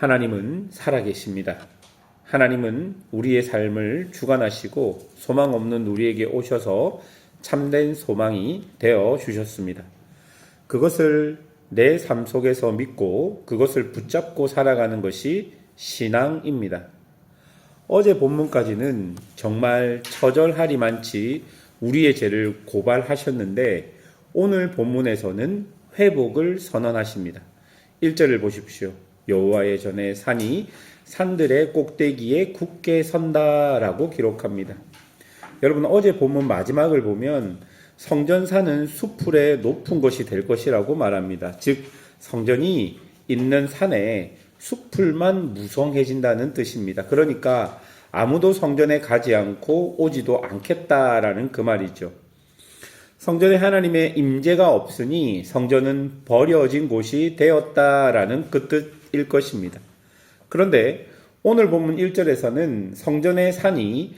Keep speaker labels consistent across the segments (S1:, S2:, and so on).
S1: 하나님은 살아계십니다. 하나님은 우리의 삶을 주관하시고 소망 없는 우리에게 오셔서 참된 소망이 되어 주셨습니다. 그것을 내 삶 속에서 믿고 그것을 붙잡고 살아가는 것이 신앙입니다. 어제 본문까지는 정말 처절하리만치 우리의 죄를 고발하셨는데 오늘 본문에서는 회복을 선언하십니다. 1절을 보십시오. 여호와의 전에 산이 산들의 꼭대기에 굳게 선다라고 기록합니다. 여러분, 어제 본문 마지막을 보면 성전산은 수풀의 높은 것이 될 것이라고 말합니다. 즉 성전이 있는 산에 수풀만 무성해진다는 뜻입니다. 그러니까 아무도 성전에 가지 않고 오지도 않겠다라는 그 말이죠. 성전에 하나님의 임재가 없으니 성전은 버려진 곳이 되었다라는 그 뜻일 것입니다. 그런데 오늘 본문 1절에서는 성전의 산이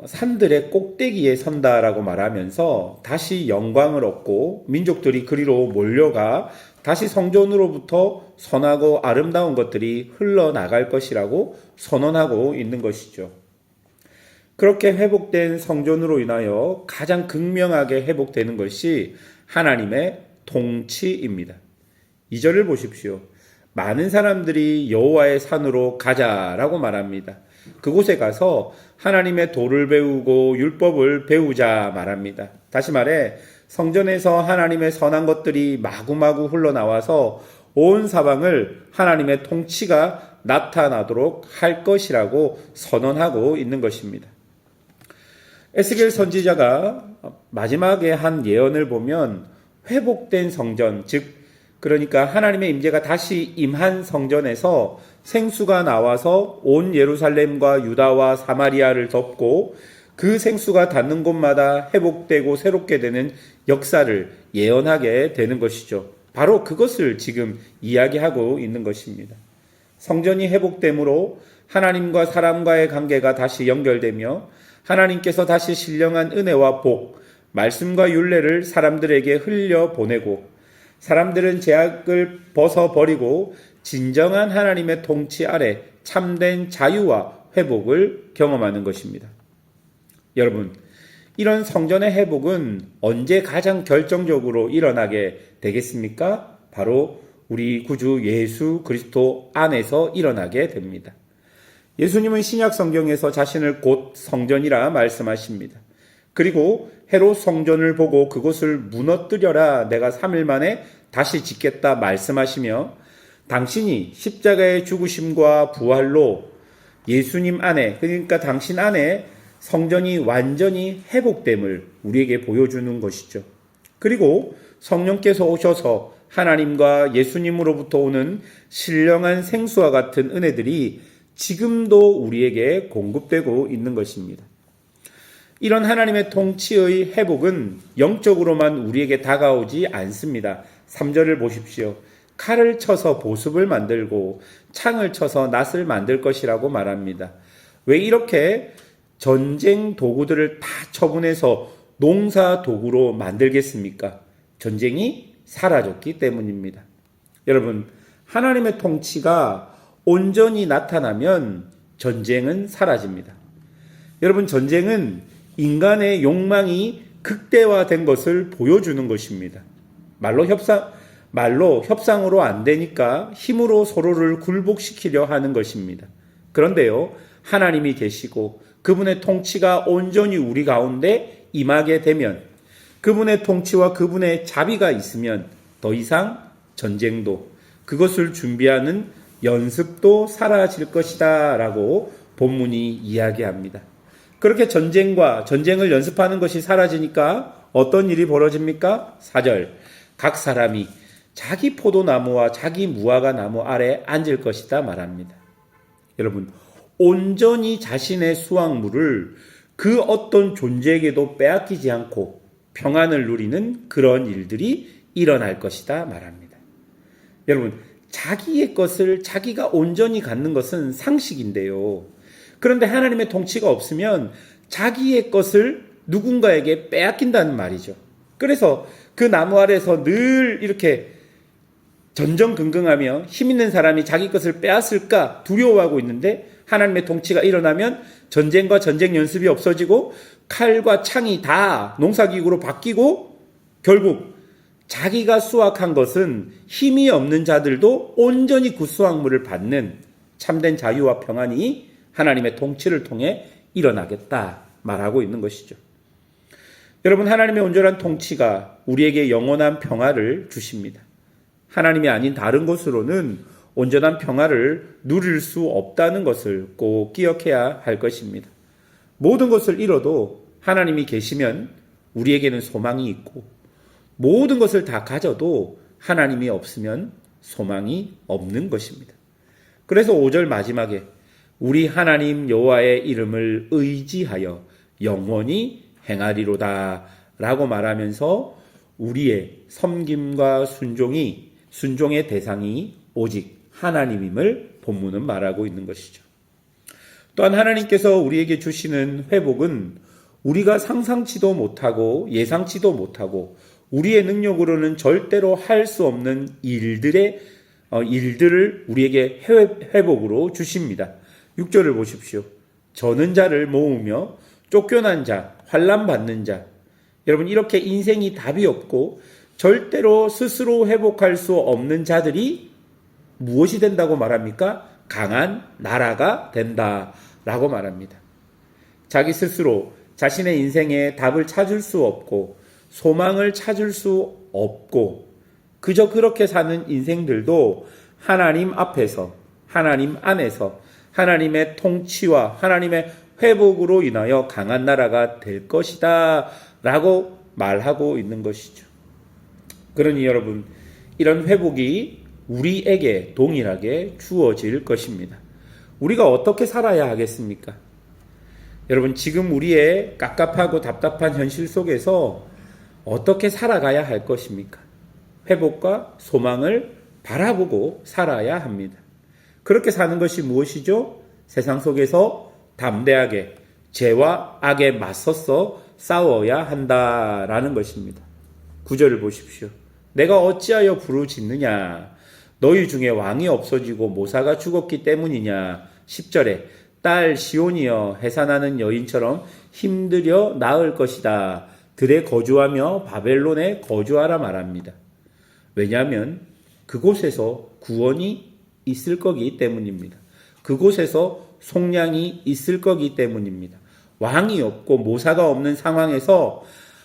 S1: 산들의 꼭대기에 선다라고 말하면서 다시 영광을 얻고 민족들이 그리로 몰려가 다시 성전으로부터 선하고 아름다운 것들이 흘러나갈 것이라고 선언하고 있는 것이죠. 그렇게 회복된 성전으로 인하여 가장 극명하게 회복되는 것이 하나님의 통치입니다. 2절을 보십시오. 많은 사람들이 여호와의 산으로 가자라고 말합니다. 그곳에 가서 하나님의 도를 배우고 율법을 배우자 말합니다. 다시 말해 성전에서 하나님의 선한 것들이 마구마구 흘러나와서 온 사방을 하나님의 통치가 나타나도록 할 것이라고 선언하고 있는 것입니다. 에스겔 선지자가 마지막에 한 예언을 보면 회복된 성전, 즉 그러니까 하나님의 임재가 다시 임한 성전에서 생수가 나와서 온 예루살렘과 유다와 사마리아를 덮고 그 생수가 닿는 곳마다 회복되고 새롭게 되는 역사를 예언하게 되는 것이죠. 바로 그것을 지금 이야기하고 있는 것입니다. 성전이 회복됨으로 하나님과 사람과의 관계가 다시 연결되며 하나님께서 다시 신령한 은혜와 복, 말씀과 율례를 사람들에게 흘려보내고 사람들은 죄악을 벗어버리고 진정한 하나님의 통치 아래 참된 자유와 회복을 경험하는 것입니다. 여러분, 이런 성전의 회복은 언제 가장 결정적으로 일어나게 되겠습니까? 바로 우리 구주 예수 그리스도 안에서 일어나게 됩니다. 예수님은 신약 성경에서 자신을 곧 성전이라 말씀하십니다. 그리고 헤롯 성전을 보고 그것을 무너뜨려라 내가 3일 만에 다시 짓겠다 말씀하시며 당신이 십자가의 죽으심과 부활로 예수님 안에, 그러니까 당신 안에 성전이 완전히 회복됨을 우리에게 보여주는 것이죠. 그리고 성령께서 오셔서 하나님과 예수님으로부터 오는 신령한 생수와 같은 은혜들이 지금도 우리에게 공급되고 있는 것입니다. 이런 하나님의 통치의 회복은 영적으로만 우리에게 다가오지 않습니다. 3절을 보십시오. 칼을 쳐서 보습을 만들고 창을 쳐서 낫을 만들 것이라고 말합니다. 왜 이렇게 전쟁 도구들을 다 처분해서 농사 도구로 만들겠습니까? 전쟁이 사라졌기 때문입니다. 여러분, 하나님의 통치가 온전히 나타나면 전쟁은 사라집니다. 여러분, 전쟁은 인간의 욕망이 극대화된 것을 보여주는 것입니다. 말로 협상으로 안 되니까 힘으로 서로를 굴복시키려 하는 것입니다. 그런데요, 하나님이 계시고 그분의 통치가 온전히 우리 가운데 임하게 되면 그분의 통치와 그분의 자비가 있으면 더 이상 전쟁도 그것을 준비하는 연습도 사라질 것이다 라고 본문이 이야기합니다. 그렇게 전쟁을 연습하는 것이 사라지니까 어떤 일이 벌어집니까? 4절, 각 사람이 자기 포도나무와 자기 무화과 나무 아래 앉을 것이다 말합니다. 여러분, 온전히 자신의 수확물을 그 어떤 존재에게도 빼앗기지 않고 평안을 누리는 그런 일들이 일어날 것이다 말합니다. 여러분, 자기의 것을 자기가 온전히 갖는 것은 상식인데요. 그런데 하나님의 통치가 없으면 자기의 것을 누군가에게 빼앗긴다는 말이죠. 그래서 그 나무 아래서 늘 이렇게 전전긍긍하며 힘 있는 사람이 자기 것을 빼앗을까 두려워하고 있는데 하나님의 통치가 일어나면 전쟁과 전쟁 연습이 없어지고 칼과 창이 다 농사기구로 바뀌고 결국 자기가 수확한 것은 힘이 없는 자들도 온전히 그 수확물을 받는 참된 자유와 평안이 하나님의 통치를 통해 일어나겠다 말하고 있는 것이죠. 여러분, 하나님의 온전한 통치가 우리에게 영원한 평화를 주십니다. 하나님이 아닌 다른 것으로는 온전한 평화를 누릴 수 없다는 것을 꼭 기억해야 할 것입니다. 모든 것을 잃어도 하나님이 계시면 우리에게는 소망이 있고 모든 것을 다 가져도 하나님이 없으면 소망이 없는 것입니다. 그래서 5절 마지막에 우리 하나님 여호와의 이름을 의지하여 영원히 행하리로다 라고 말하면서 우리의 섬김과 순종의 대상이 오직 하나님임을 본문은 말하고 있는 것이죠. 또한 하나님께서 우리에게 주시는 회복은 우리가 상상치도 못하고 예상치도 못하고 우리의 능력으로는 절대로 할 수 없는 일들을 우리에게 회복으로 주십니다. 6절을 보십시오. 저는 자를 모으며 쫓겨난 자, 환난 받는 자. 여러분, 이렇게 인생이 답이 없고 절대로 스스로 회복할 수 없는 자들이 무엇이 된다고 말합니까? 강한 나라가 된다라고 말합니다. 자기 스스로 자신의 인생에 답을 찾을 수 없고 소망을 찾을 수 없고 그저 그렇게 사는 인생들도 하나님 앞에서, 하나님 안에서 하나님의 통치와 하나님의 회복으로 인하여 강한 나라가 될 것이다 라고 말하고 있는 것이죠. 그러니 여러분, 이런 회복이 우리에게 동일하게 주어질 것입니다. 우리가 어떻게 살아야 하겠습니까? 여러분, 지금 우리의 깝깝하고 답답한 현실 속에서 어떻게 살아가야 할 것입니까? 회복과 소망을 바라보고 살아야 합니다. 그렇게 사는 것이 무엇이죠? 세상 속에서 담대하게 죄와 악에 맞서서 싸워야 한다라는 것입니다. 9절을 보십시오. 내가 어찌하여 부르짖느냐? 너희 중에 왕이 없어지고 모사가 죽었기 때문이냐? 10절에 딸 시온이여 해산하는 여인처럼 힘들여 나을 것이다. 들에 거주하며 바벨론에 거주하라 말합니다. 왜냐하면 그곳에서 구원이 있을 거기 때문입니다. 그곳에서 속량이 있을 거기 때문입니다. 왕이 없고 모사가 없는 상황에서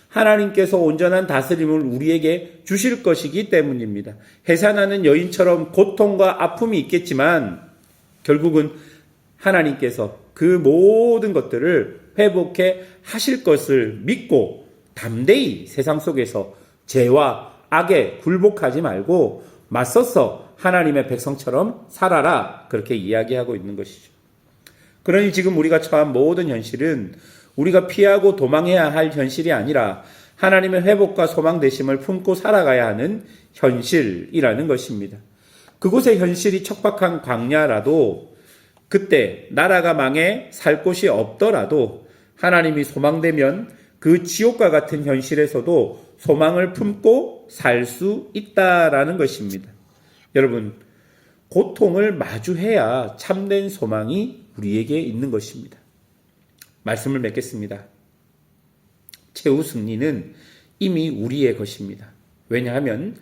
S1: 하나님께서 온전한 다스림을 우리에게 주실 것이기 때문입니다. 해산하는 여인처럼 고통과 아픔이 있겠지만 결국은 하나님께서 그 모든 것들을 회복해 하실 것을 믿고 담대히 세상 속에서 죄와 악에 굴복하지 말고 맞서서 하나님의 백성처럼 살아라, 그렇게 이야기하고 있는 것이죠. 그러니 지금 우리가 처한 모든 현실은 우리가 피하고 도망해야 할 현실이 아니라 하나님의 회복과 소망 되심을 품고 살아가야 하는 현실이라는 것입니다. 그곳의 현실이 척박한 광야라도, 그때 나라가 망해 살 곳이 없더라도 하나님이 소망되면 그 지옥과 같은 현실에서도 소망을 품고 살 수 있다라는 것입니다. 여러분, 고통을 마주해야 참된 소망이 우리에게 있는 것입니다. 말씀을 맺겠습니다. 최후 승리는 이미 우리의 것입니다. 왜냐하면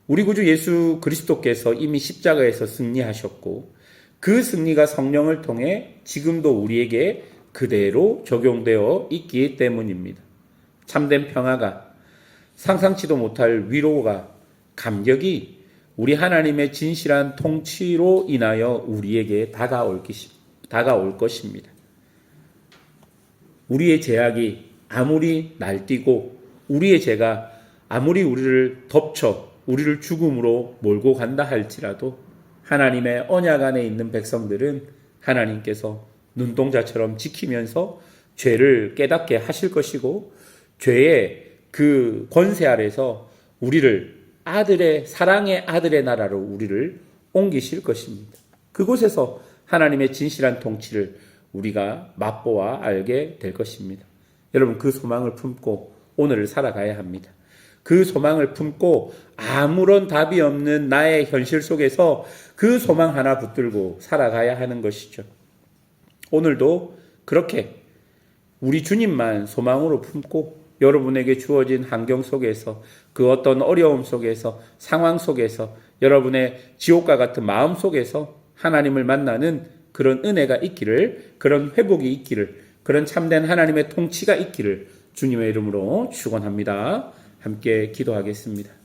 S1: 우리 구주 예수 그리스도께서 이미 십자가에서 승리하셨고 그 승리가 성령을 통해 지금도 우리에게 그대로 적용되어 있기 때문입니다. 참된 평화가, 상상치도 못할 위로가, 감격이 우리 하나님의 진실한 통치로 인하여 우리에게 다가올 것입니다. 우리의 죄악이 아무리 날뛰고 우리의 죄가 아무리 우리를 덮쳐 우리를 죽음으로 몰고 간다 할지라도 하나님의 언약 안에 있는 백성들은 하나님께서 눈동자처럼 지키면서 죄를 깨닫게 하실 것이고 죄의 그 권세 아래서 우리를 사랑의 아들의 나라로 우리를 옮기실 것입니다. 그곳에서 하나님의 진실한 통치를 우리가 맛보아 알게 될 것입니다. 여러분, 그 소망을 품고 오늘을 살아가야 합니다. 그 소망을 품고 아무런 답이 없는 나의 현실 속에서 그 소망 하나 붙들고 살아가야 하는 것이죠. 오늘도 그렇게 우리 주님만 소망으로 품고 여러분에게 주어진 환경 속에서 그 어떤 어려움 속에서 상황 속에서 여러분의 지옥과 같은 마음 속에서 하나님을 만나는 그런 은혜가 있기를, 그런 회복이 있기를, 그런 참된 하나님의 통치가 있기를 주님의 이름으로 축원합니다. 함께 기도하겠습니다.